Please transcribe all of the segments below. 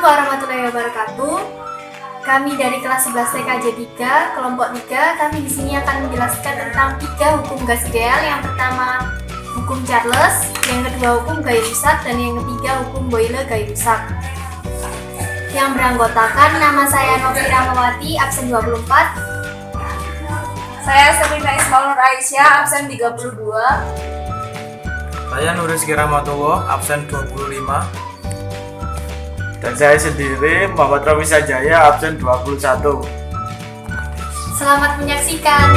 warahmatullahi wabarakatuh. Kami dari kelas 11 TKJ 3, kelompok 3, kami di sini akan menjelaskan tentang 3 hukum gas ideal. Yang pertama, hukum Charles, yang kedua hukum Gay-Lussac, dan yang ketiga hukum Boyle-Gay-Lussac. Yang beranggotakan nama saya Novi Rahmawati, absen 24. Saya Sabrina Ismail Nur Aisyah, absen 32. Saya Nurizky Rahmatullah, absen 25. Dan saya sendiri Muhammad Rawi Sajaya, absen 21. Selamat menyaksikan.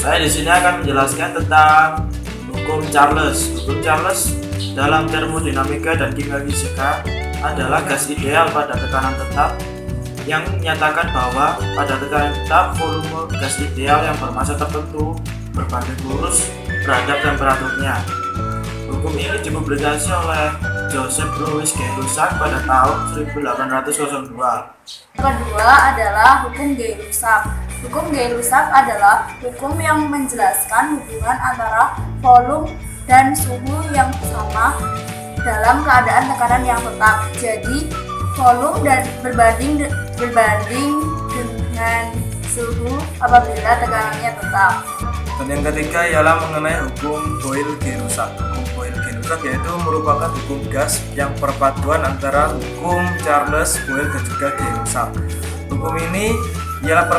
Saya di sini akan menjelaskan tentang hukum Charles. Hukum Charles dalam termodinamika dan kimia fisika adalah gas ideal pada tekanan tetap yang menyatakan bahwa pada tekanan tetap volume gas ideal yang bermassa tertentu berbanding lurus terhadap temperaturnya. Hukum ini dipublikasi oleh Joseph Louis Gay-Lussac pada tahun 1802. Kedua adalah hukum Gay-Lussac. Hukum Gay-Lussac adalah hukum yang menjelaskan hubungan antara volume dan suhu yang sama dalam keadaan tekanan yang tetap. Jadi, volume dan berbanding dengan suhu apabila tekanannya tetap. Dan yang ketiga ialah mengenai hukum Boyle-Gay-Lussac. Hukum Boyle-Gay-Lussac yaitu merupakan hukum gas yang perpaduan antara hukum Charles, Boyle, dan juga Gay-Lussac. Hukum ini ialah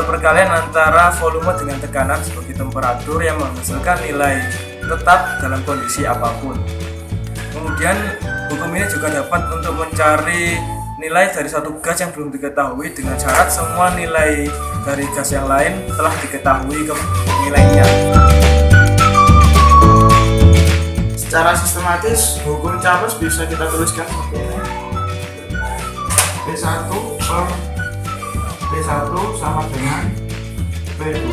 perkalian antara volume dengan tekanan sebagai temperatur yang menghasilkan nilai tetap dalam kondisi apapun. Kemudian hukum ini juga dapat untuk mencari nilai dari satu gas yang belum diketahui dengan syarat semua nilai dari gas yang lain telah diketahui nilainya. Secara sistematis, hukum Charles bisa kita tuliskan seperti ini. P1 per P1 sama dengan P2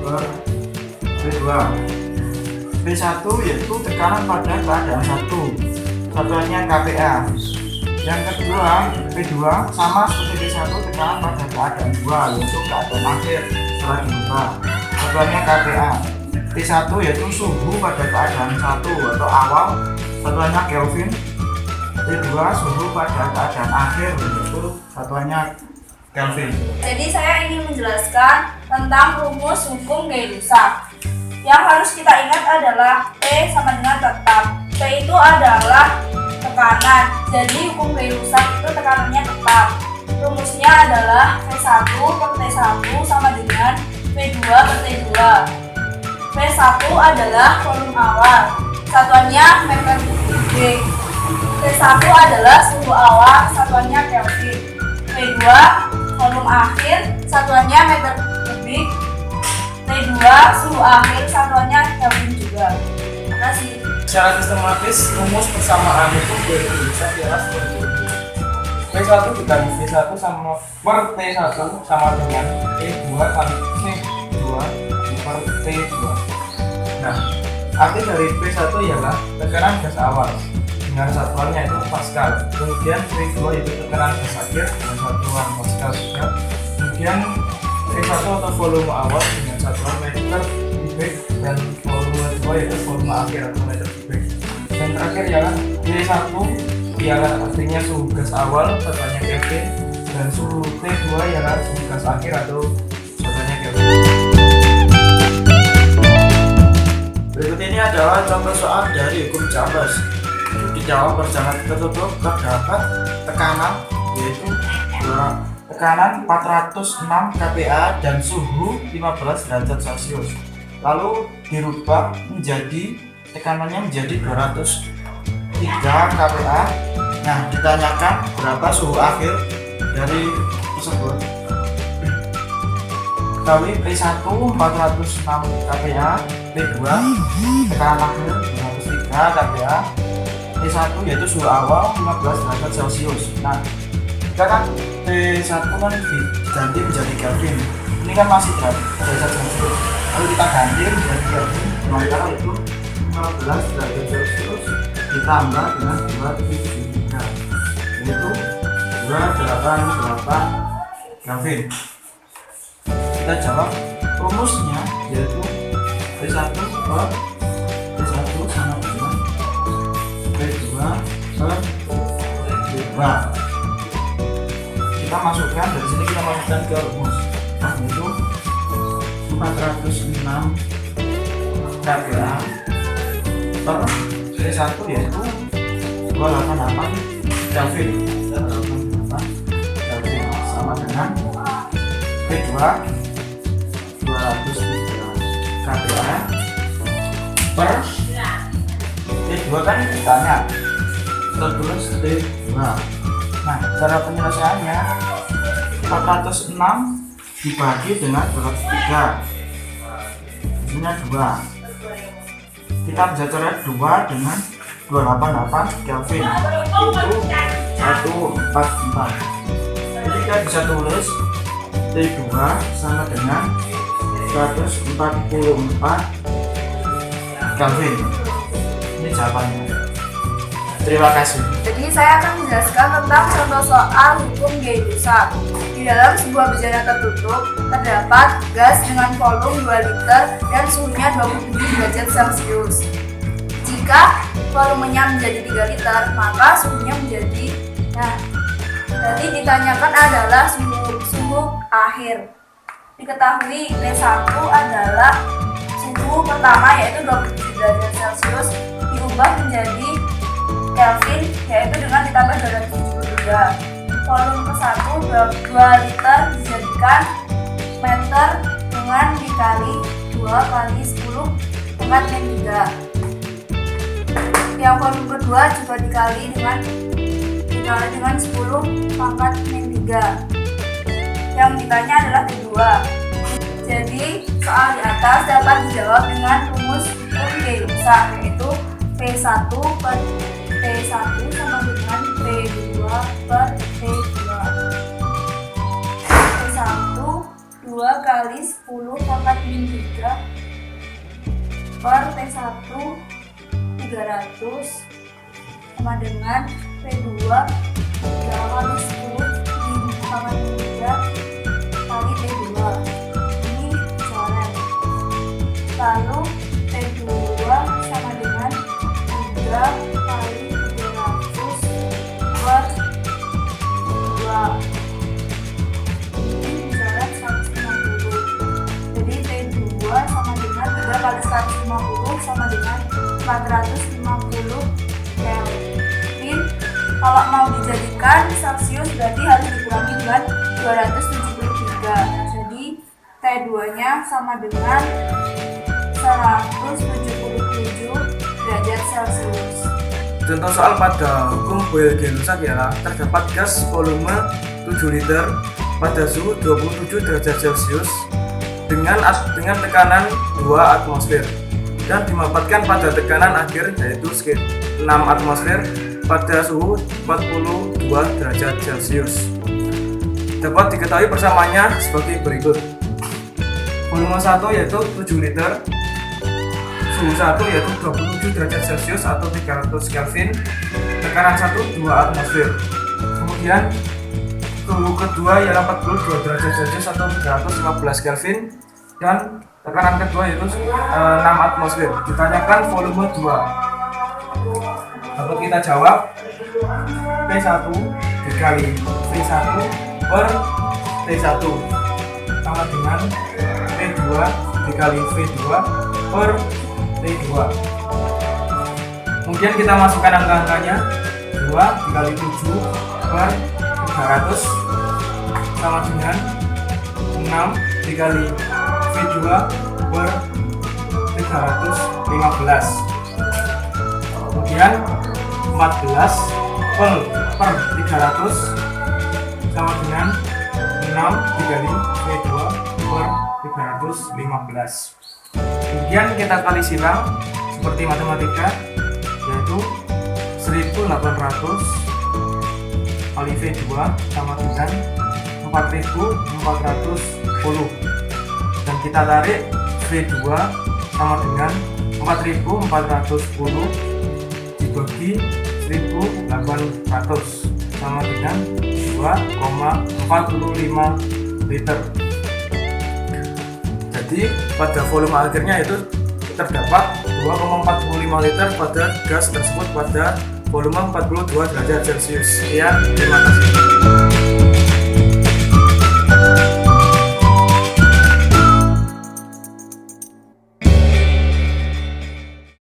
per P2. P1 yaitu tekanan pada keadaan 1, satuannya kPa. Yang kedua, P2 sama seperti P1, tekanan pada keadaan 2, yaitu keadaan akhir setelah diubah, satuannya kPa. T1 yaitu suhu pada keadaan 1 atau awal, satuannya Kelvin. T2 suhu pada keadaan akhir, yaitu satuannya Kelvin. Jadi saya ingin menjelaskan tentang rumus hukum Gay-Lussac. Yang harus kita ingat adalah P sama dengan tetap. P itu adalah tekanan. Jadi hukum Gay-Lussac itu tekanannya tetap. Rumusnya adalah P1 per T1 sama dengan P2 per T2. P1 adalah volume awal, satuannya meter kubik. T1 adalah suhu awal, satuannya Kelvin. P2 volume akhir, satuannya meter kubik. T2 suhu akhir, satuannya Kelvin juga. Terima kasih. Secara sistematis, rumus persamaan itu bisa ialah seperti ini. P1 dikali P1 sama per T1 sama dengan T2 kali T2 per T2. Nah, arti dari P1 ialah tekanan gas awal dengan satuannya itu Pascal. Kemudian P2 itu tekanan gas akhir dengan satuan Pascal juga. Kemudian P1 atau volume awal dengan satuan meter kubik, dan volume 2 yaitu volume akhir atau meter kubik. Dan terakhir ialah T1 ialah artinya suhu gas awal, satuannya Kelvin, dan suhu T2 ialah suhu gas akhir atau satuannya Kelvin. Berikut ini adalah contoh soal dari hukum Charles. Di dalam perjalanan tertutup terdapat tekanan yaitu tekanan 406 kPa dan suhu 15 derajat Celcius. Lalu dirubah menjadi tekanannya menjadi 203 kPa. Nah, ditanyakan berapa suhu akhir dari tersebut. Kali P1 406 kPa, P2 tekanan akhir 203 kPa, T1 yaitu suhu awal 15 derajat Celcius. Nah, kita kan T1 kan diganti menjadi Kelvin. Ini kan masih derajat Celcius. Lalu kita ganti menjadi Kelvin, maka itu 15 derajat Celcius ditambah dengan 273, yaitu 288 Kelvin. Kita jawab rumusnya yaitu P1 per T1 sama dengan P2 V2. Kita masukkan dari sini, kita masukkan ke rumus, yaitu 406 kPa per V1 yaitu 288 Kelvin. 288 Kelvin sama dengan V2 203 kPa per T2 kan ditanya tertulis T2. Nah, cara penyelesaiannya 406 dibagi dengan 203, hasilnya 2. Kita bisa coret 2 dengan 288 Kelvin, itu 144. Jadi kita bisa tulis T2 sama dengan 144 Kelvin. Ini jawabannya. Terima kasih. Jadi saya akan menjelaskan tentang contoh soal hukum Gay-Lussac. Di dalam sebuah bejana tertutup terdapat gas dengan volume 2 liter dan suhunya 27 derajat Celcius. Jika volumenya menjadi 3 liter, maka suhunya menjadi, berarti ditanyakan adalah suhu akhir. Diketahui T1 adalah suhu pertama yaitu 27 derajat Celcius diubah menjadi Kelvin yaitu dengan ditambah 273. Volume ke-1 2 liter dijadikan meter dengan dikali 2 kali 10 pangkat min 3. Yang volume kedua juga dikali dengan 10 pangkat min 3. Yang ditanya adalah T2. Jadi soal di atas dapat dijawab dengan rumus hukum Gay-Lussac, yaitu P1 per T1 sama dengan P2 per T2. P1 2 kali 10 pangkat min 3 per T1 300 sama dengan P2 3 kali 10 pangkat min 3 kali T2. Ini jalan. Lalu T2 sama dengan 3 kali 300 per 2. Ini jalan 150. Jadi T2 sama dengan 3 kali 150 sama dengan 450 Kelvin. Kalau mau dijadikan Celcius berarti harus dikurangi dengan 273. Jadi T2-nya sama dengan 177 derajat Celcius. Contoh soal pada hukum Gay-Lussac ialah terdapat gas volume 7 liter pada suhu 27 derajat Celcius dengan tekanan 2 atmosfer dan dimanfaatkan pada tekanan akhir yaitu 6 atmosfer pada suhu 42 derajat Celcius. Dapat diketahui persamaannya sebagai berikut. Volume 1 yaitu 7 liter, suhu 1 yaitu 27 derajat Celcius atau 300 Kelvin, tekanan 1 2 atmosfer. Kemudian suhu kedua ialah 42 derajat Celcius atau 315 Kelvin dan tekanan kedua yaitu 6 atmosfer. Ditanyakan volume 2. Dapat kita jawab P1 dikali V1 per T1 sama dengan P2 dikali V2 per T2. Kemudian kita masukkan angka-angkanya. 2 dikali 7 per 300 sama dengan 6 dikali V2 per 315. Kemudian 14 per 300 sama dengan 6 dikali V2 per 315. Kemudian kita kali silang seperti matematika, yaitu 1800 kali V2 sama dengan 4410, dan kita tarik V2 sama dengan 4410 dibagi 1800 sama dengan 2,45 liter. Jadi pada volume akhirnya itu terdapat 2,45 liter pada gas tersebut pada volume 42 derajat Celcius. Sekian, terima kasih.